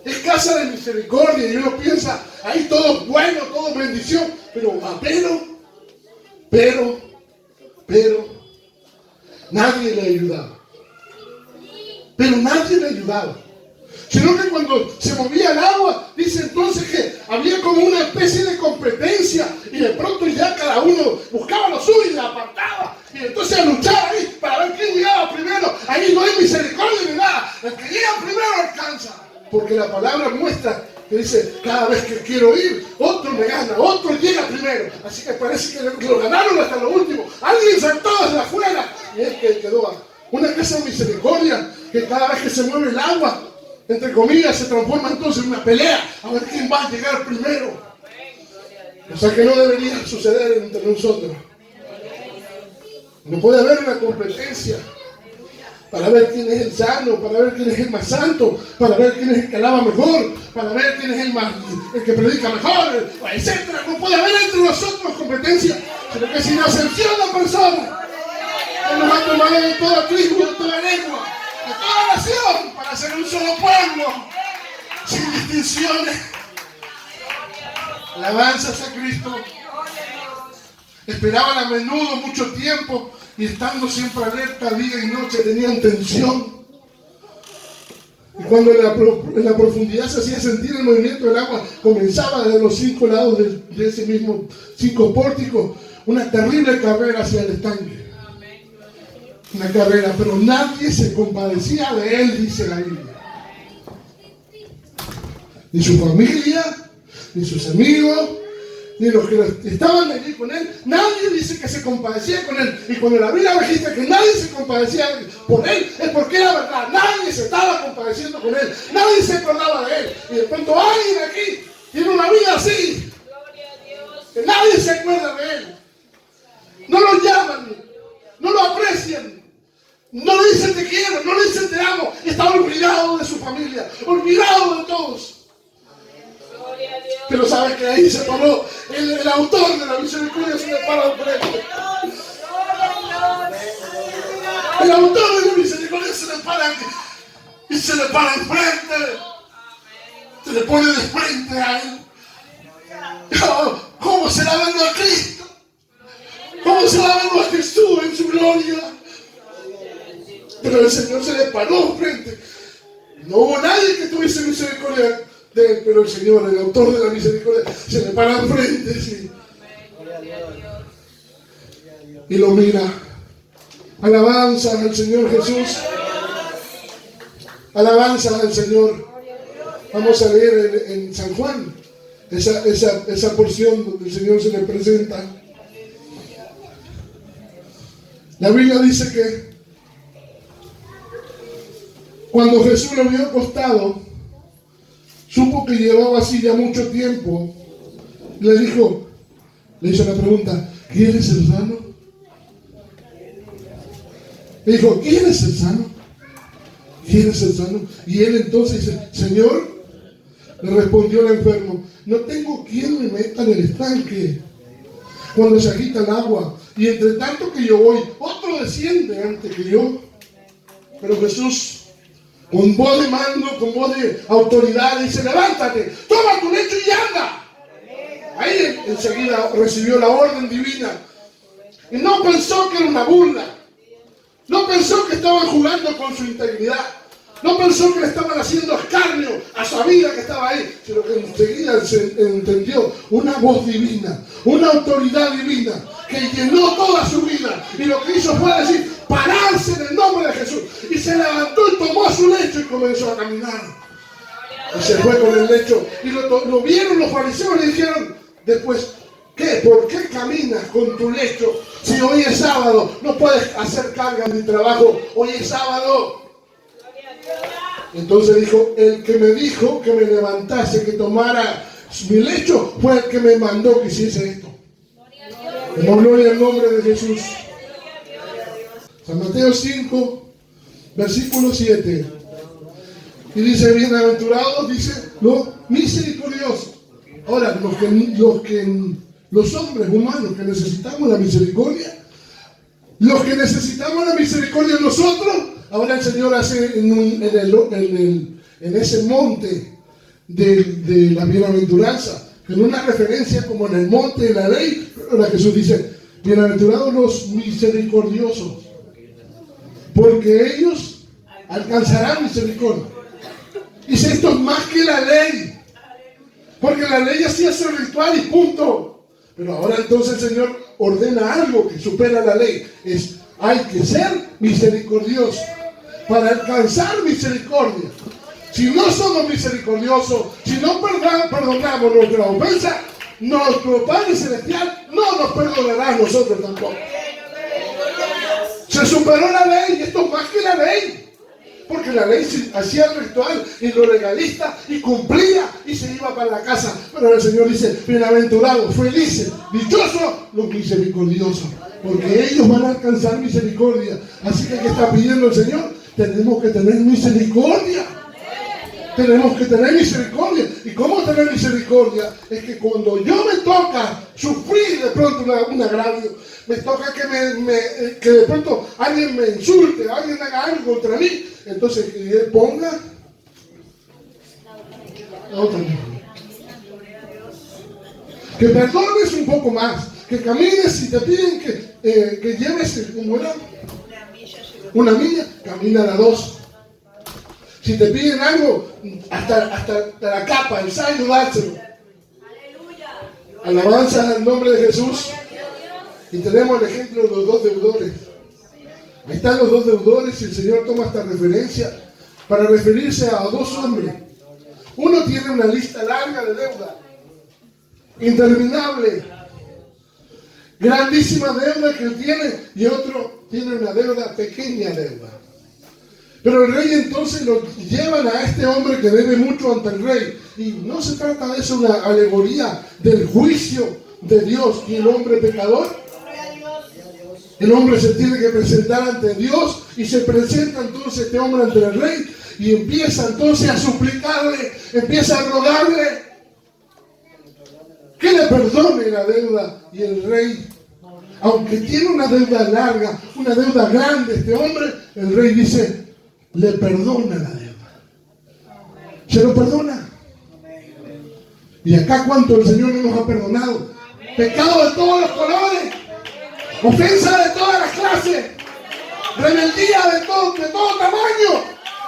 Es casa de misericordia. Y uno piensa, ahí todo bueno, todo bendición. Pero nadie le ayudaba. Pero nadie le ayudaba. Sino que cuando se movía el agua, dice entonces que había como una especie de competencia y de pronto ya cada uno buscaba lo suyo y la apartaba. Y entonces a luchar ahí para ver quién llegaba primero. Ahí no hay misericordia ni nada. El que llega primero alcanza. Porque la palabra muestra que dice, cada vez que quiero ir, otro me gana, otro llega primero. Así que parece que lo ganaron hasta lo último. Alguien saltó desde afuera y es que quedó ahí. Una casa de misericordia que cada vez que se mueve el agua, entre comillas, se transforma entonces en una pelea a ver quién va a llegar primero. O sea que no debería suceder entre nosotros. No puede haber una competencia para ver quién es el sano, para ver quién es el más santo, para ver quién es el que alaba mejor, para ver quién es el que predica mejor, etc. No puede haber entre nosotros competencia, sino que si nos ascensiona la persona, Él nos ha tomado de toda tribu, de toda lengua, de toda nación, para ser un solo pueblo, sin distinciones. Alabanzas a Cristo. Esperaban a menudo mucho tiempo y estando siempre alerta día y noche tenían tensión. Y cuando en la profundidad se hacía sentir el movimiento del agua, comenzaba desde los 5 lados de ese mismo 5 pórticos una terrible carrera hacia el estanque. una carrera, pero nadie se compadecía de él, dice la Biblia. Ni su familia, ni sus amigos, ni los que estaban allí con él. Nadie dice que se compadecía con él. Y cuando la Biblia registra que nadie se compadecía por él, es porque era verdad. Nadie se estaba compadeciendo con él. Nadie se acordaba de él. Y de pronto alguien aquí tiene una vida así, que nadie se acuerda de él. No lo llaman, no lo aprecian, no le dicen te quiero, no le dicen te amo. Está olvidado de su familia, olvidado de todos. Pero sabes que ahí se paró el autor de la misericordia, se le para enfrente. El autor de la misericordia se le para y se le para enfrente. Se le pone de frente a él. ¿Cómo será verlo a Cristo? ¿Cómo será verlo a Jesús en su gloria? Pero el Señor se le paró frente. No hubo nadie que tuviese misericordia de él, pero el Señor, el autor de la misericordia, se le para enfrente, sí, y lo mira. Alabanza al Señor Jesús. Alabanza al Señor. Vamos a leer en San Juan esa porción donde el Señor se le presenta. La Biblia dice que cuando Jesús lo vio acostado, supo que llevaba así ya mucho tiempo. Le hizo la pregunta: ¿quieres ser sano? Le dijo: ¿quieres ser sano? ¿Quieres ser sano? Y él entonces dice: Señor, le respondió el enfermo, no tengo quien me meta en el estanque cuando se agita el agua, y entre tanto que yo voy, otro desciende antes que yo. Pero Jesús, con voz de mando, con voz de autoridad, dice: levántate, toma tu lecho y anda. Ahí enseguida recibió la orden divina. Y no pensó que era una burla. No pensó que estaban jugando con su integridad. No pensó que le estaban haciendo escarnio a su vida que estaba ahí. Sino que enseguida se entendió una voz divina, una autoridad divina que llenó toda su vida. Y lo que hizo fue decir: pararse en el nombre de Jesús. Y se levantó y tomó su lecho y comenzó a caminar. Y se fue con el lecho. Y lo vieron los fariseos y le dijeron después: ¿qué? ¿Por qué caminas con tu lecho? Si hoy es sábado, no puedes hacer carga en mi trabajo. Hoy es sábado. Entonces dijo: el que me dijo que me levantase, que tomara mi lecho, fue el que me mandó que hiciese esto. Demos gloria al nombre de Jesús. San Mateo 5, versículo 7. Y dice: bienaventurados, dice, los misericordiosos. Ahora, los hombres humanos que necesitamos la misericordia, los que necesitamos la misericordia nosotros, ahora el Señor hace en ese monte de la bienaventuranza, en una referencia como en el monte de la ley. Ahora Jesús dice: bienaventurados los misericordiosos, porque ellos alcanzarán misericordia. Dice: esto es más que la ley, porque la ley hacía ser ritual y punto. Pero ahora entonces el Señor ordena algo que supera la ley. Hay que ser misericordioso para alcanzar misericordia. Si no somos misericordiosos, si no perdonamos nuestra ofensa, nuestro Padre Celestial no nos perdonará a nosotros tampoco. Se superó la ley, y esto es más que la ley. Porque la ley hacía el ritual y lo legalista y cumplía y se iba para la casa. Pero el Señor dice: bienaventurados, felices, dichosos los misericordiosos, porque ellos van a alcanzar misericordia. Así que, ¿qué está pidiendo el Señor? Tenemos que tener misericordia. Tenemos que tener misericordia. ¿Y cómo tener misericordia? Es que cuando yo me toca sufrir de pronto un agravio, me toca que de pronto alguien me insulte, alguien haga algo contra mí, entonces que Él ponga la otra mano. Que perdones un poco más, que camines. Si te piden que lleves, ¿cómo era? Una milla, camina a 2. Si te piden algo, hasta la capa, el sayo, dárselo. Alabanza al nombre de Jesús. Y tenemos el ejemplo de los 2 deudores. Ahí están los dos deudores y el Señor toma esta referencia para referirse a dos hombres. Uno tiene una lista larga de deuda, interminable, grandísima deuda que él tiene, y otro tiene una deuda, pequeña deuda. Pero el rey entonces lo llevan a este hombre que debe mucho ante el rey. Y no se trata de eso, una alegoría del juicio de Dios y el hombre pecador. El hombre se tiene que presentar ante Dios y se presenta entonces este hombre ante el rey y empieza entonces a suplicarle, empieza a rogarle que le perdone la deuda. Y el rey, aunque tiene una deuda larga, una deuda grande este hombre, el rey dice, le perdona la deuda. Se lo perdona. Y acá cuánto el Señor no nos ha perdonado. Pecado de todos los colores, ofensa de todas las clases, rebeldía de todo tamaño.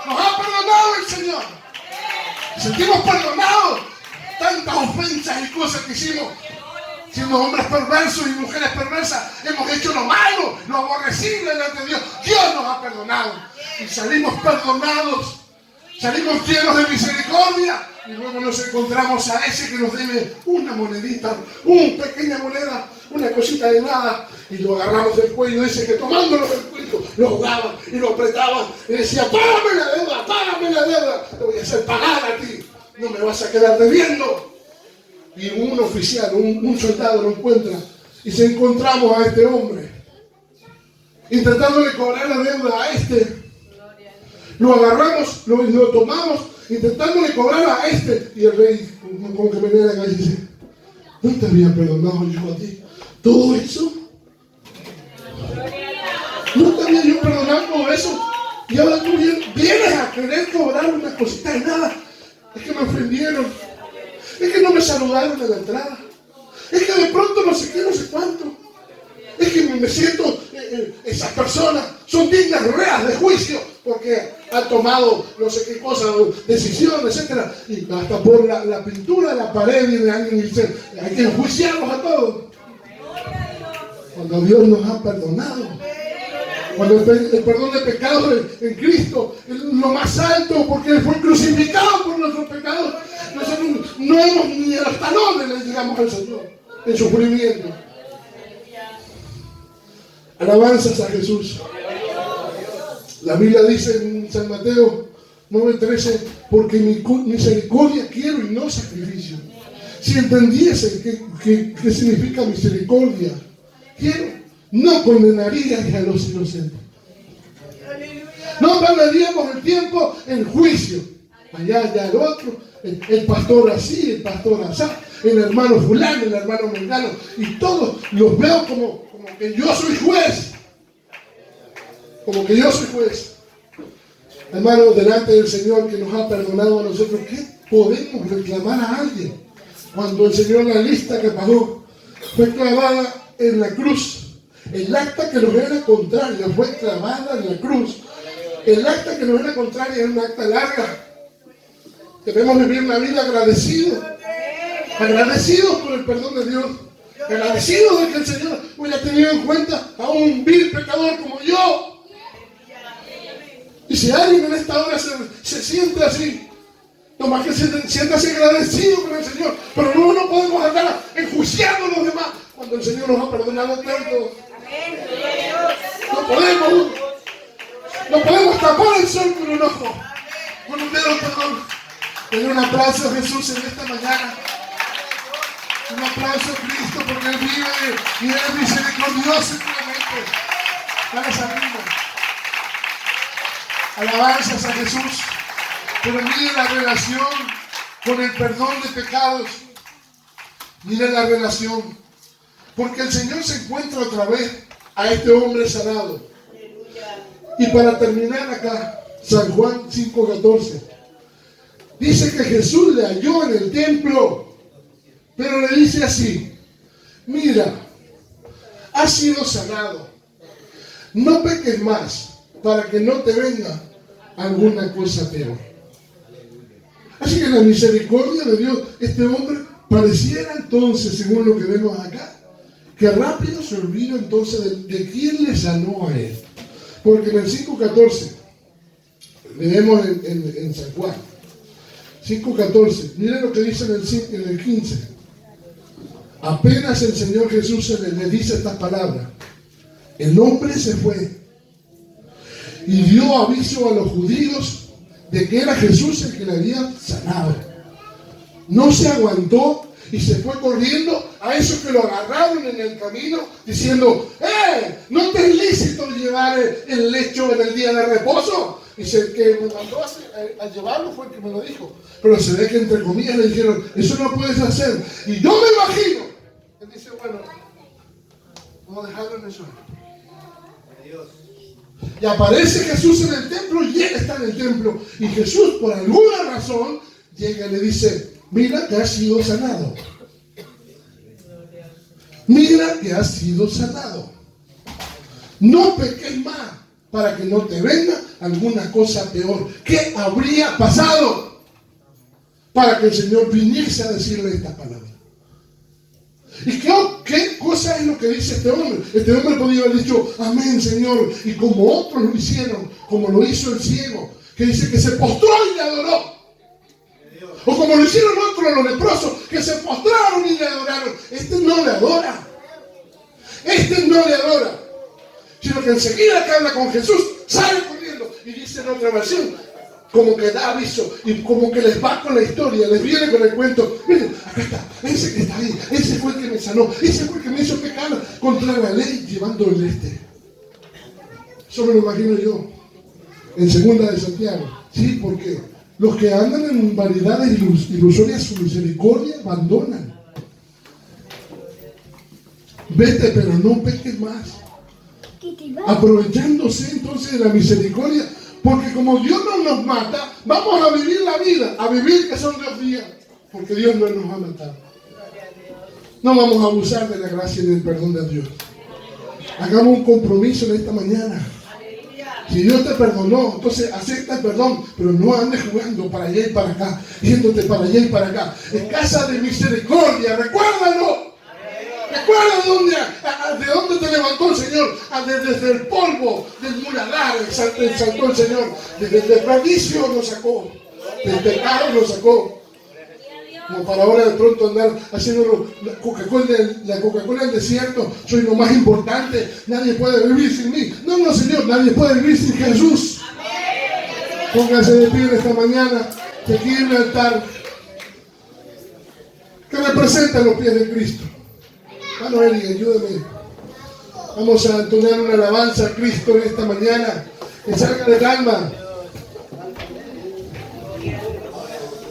Nos ha perdonado el Señor. Sentimos perdonados tantas ofensas y cosas que hicimos. Siendo hombres perversos y mujeres perversas, hemos hecho lo malo, lo aborrecible delante de Dios. Dios nos ha perdonado. Y salimos perdonados, salimos llenos de misericordia. Y luego nos encontramos a ese que nos debe una monedita, una pequeña moneda, una cosita de nada. Y lo agarramos del cuello, ese que tomándolo del cuello, lo ahogaba y lo apretaba. Y decía, págame la deuda, te voy a hacer pagar a ti. No me vas a quedar debiendo. Y un oficial, un soldado lo encuentra y se encontramos a este hombre intentándole cobrar la deuda a este. Lo agarramos, lo tomamos intentándole cobrar a este. Y el rey como que me viene a la calle y dice, ¿no te había perdonado yo a ti todo eso? ¿No te había yo perdonado todo eso? Y ahora tú vienes a querer cobrar una cosita de nada. Es que me ofendieron. Es que no me saludaron en la entrada. Es que de pronto no sé qué, no sé cuánto. Es que me siento, esas personas son dignas reas de juicio porque han tomado no sé qué cosa, decisiones, etc. Y hasta por la pintura de la pared viene alguien y dice, hay que enjuiciarlos a todos. Cuando Dios nos ha perdonado. Cuando el perdón de pecados en Cristo es lo más alto porque Él fue crucificado por nuestros pecados. Nosotros no hemos ni a los talones le llegamos al Señor en sufrimiento. Alabanzas a Jesús. La Biblia dice en San Mateo 9:13, porque mi misericordia quiero y no sacrificio. Si entendiesen qué significa misericordia, quiero, no condenarías a los inocentes. No perderíamos el tiempo en juicio. Allá el otro, el pastor así, el pastor así, el hermano fulano, el hermano mengano. Y todos los veo como que yo soy juez. Como que yo soy juez. Hermano, delante del Señor que nos ha perdonado a nosotros, ¿qué podemos reclamar a alguien? Cuando el Señor, la lista que pagó, fue clavada en la cruz. El acta que nos era contraria fue clavada en la cruz. El acta que nos era contraria era un acta larga. Debemos vivir una vida agradecidos por el perdón de Dios, agradecidos de que el Señor hubiera tenido en cuenta a un vil pecador como yo. Y si alguien en esta hora se siente así, nomás que se sienta así agradecido con el Señor, pero no podemos andar enjuiciando a los demás cuando el Señor nos ha perdonado tanto. No podemos tapar el sol con un ojo, con un dedo, perdón. Den un aplauso a Jesús en esta mañana. Un aplauso a Cristo porque Él vive y Él es misericordioso eternamente. Dale arriba. Alabanzas a Jesús. Pero mire la relación con el perdón de pecados. Mire la relación. Porque el Señor se encuentra otra vez a este hombre sanado. Y para terminar acá, San Juan 5:14. Dice que Jesús le halló en el templo, pero le dice así, mira, has sido sanado, no peques más para que no te venga alguna cosa peor. Así que la misericordia de Dios, este hombre pareciera entonces, según lo que vemos acá, que rápido se olvida entonces de quién le sanó a él. Porque en el 5:14, leemos en San Juan, 5:14, miren lo que dice en el 15. Apenas el Señor Jesús le dice estas palabras, el hombre se fue y dio aviso a los judíos de que era Jesús el que le había sanado. No se aguantó y se fue corriendo a esos que lo agarraron en el camino diciendo, ¿no te es lícito llevar el lecho en el día de reposo? Dice, el que me mandó a llevarlo fue el que me lo dijo. Pero se ve que entre comillas le dijeron, eso no puedes hacer. Y yo me imagino, él dice, bueno, vamos a dejarlo en eso. Y aparece Jesús en el templo y él está en el templo. Y Jesús, por alguna razón, llega y le dice, mira que has sido sanado. Mira que has sido sanado. No peques más para que no te venga alguna cosa peor. ¿Qué habría pasado para que el Señor viniese a decirle esta palabra? ¿Y qué cosa es lo que dice este hombre? Este hombre podía haber dicho, amén, Señor. Y como otros lo hicieron, como lo hizo el ciego, que dice que se postró y le adoró. O como lo hicieron otros los leprosos, que se postraron y le adoraron. Este no le adora. Este no le adora. Sino que enseguida que habla con Jesús, sale corriendo. Y dice en otra versión, como que da aviso y como que les va con la historia, les viene con el cuento. Miren, acá está, ese que está ahí, ese fue el que me sanó, ese fue el que me hizo pecar contra la ley, llevando el Eso me lo imagino yo, en segunda de Santiago. Sí, porque los que andan en vanidades ilusorias su misericordia abandonan. Vete, pero no peques más. Aprovechándose entonces de la misericordia. Porque como Dios no nos mata, vamos a vivir la vida, a vivir que son 2 días, porque Dios no nos va a matar. No vamos a abusar de la gracia y del perdón de Dios. Hagamos un compromiso en esta mañana. Si Dios te perdonó, entonces acepta el perdón, pero no andes jugando para allá y para acá, yéndote para allá y para acá. Es casa de misericordia, recuérdalo. Recuerda de dónde te levantó el Señor. Desde el polvo del muladar exaltó el Señor. Desde el desperdicio nos sacó. Del pecado nos sacó. Como para ahora de pronto andar haciendo la Coca-Cola del desierto. Soy lo más importante. Nadie puede vivir sin mí. No, Señor. Nadie puede vivir sin Jesús. Póngase de pie esta mañana. Que aquí en el altar que representa los pies de Cristo. Hermano Eli, ayúdame. Vamos a entonar una alabanza a Cristo en esta mañana. Que salga del alma.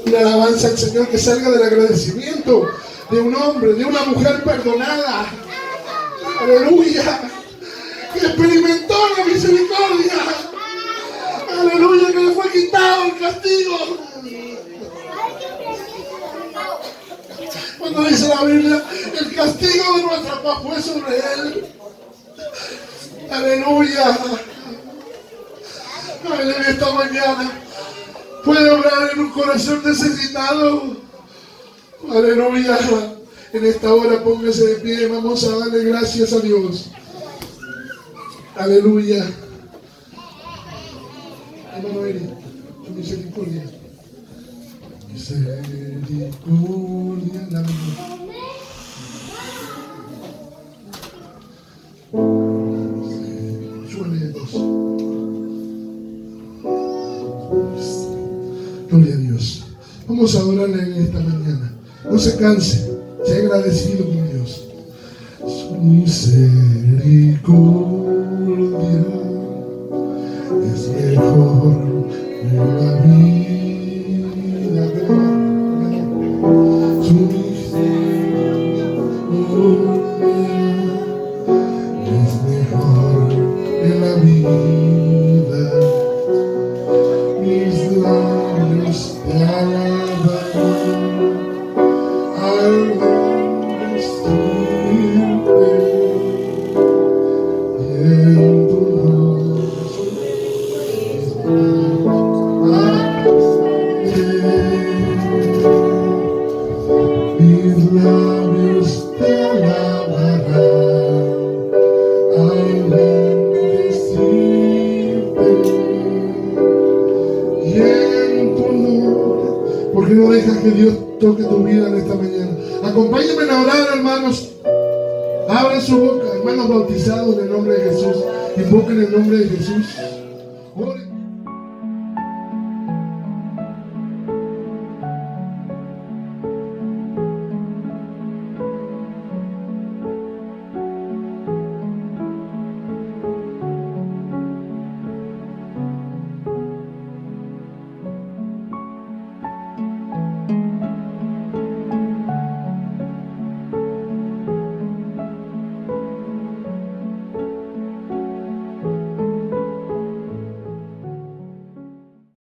Una alabanza al Señor que salga del agradecimiento de un hombre, de una mujer perdonada. Aleluya. Que experimentó la misericordia. Aleluya, que le fue quitado el castigo. Cuando dice la Biblia, el castigo de nuestra paz fue sobre él. Aleluya. En esta mañana puede obrar en un corazón necesitado. Aleluya. En esta hora póngase de pie. Vamos a darle gracias a Dios. Aleluya. Hermano Eri, tu misericordia. Misericordia, la gloria a Dios. Vamos a adorarle en esta mañana. No se canse, sea agradecido con Dios. Su misericordia es mejor que la vida. Su misericordia es mejor que la vida. Mis labios te alabarán al vestirte y en tu rostro qué no dejas que Dios toque tu vida en esta mañana? Acompáñenme a orar, hermanos. Abran su boca, hermanos bautizados en el nombre de Jesús. Invoquen el nombre de Jesús. Oren.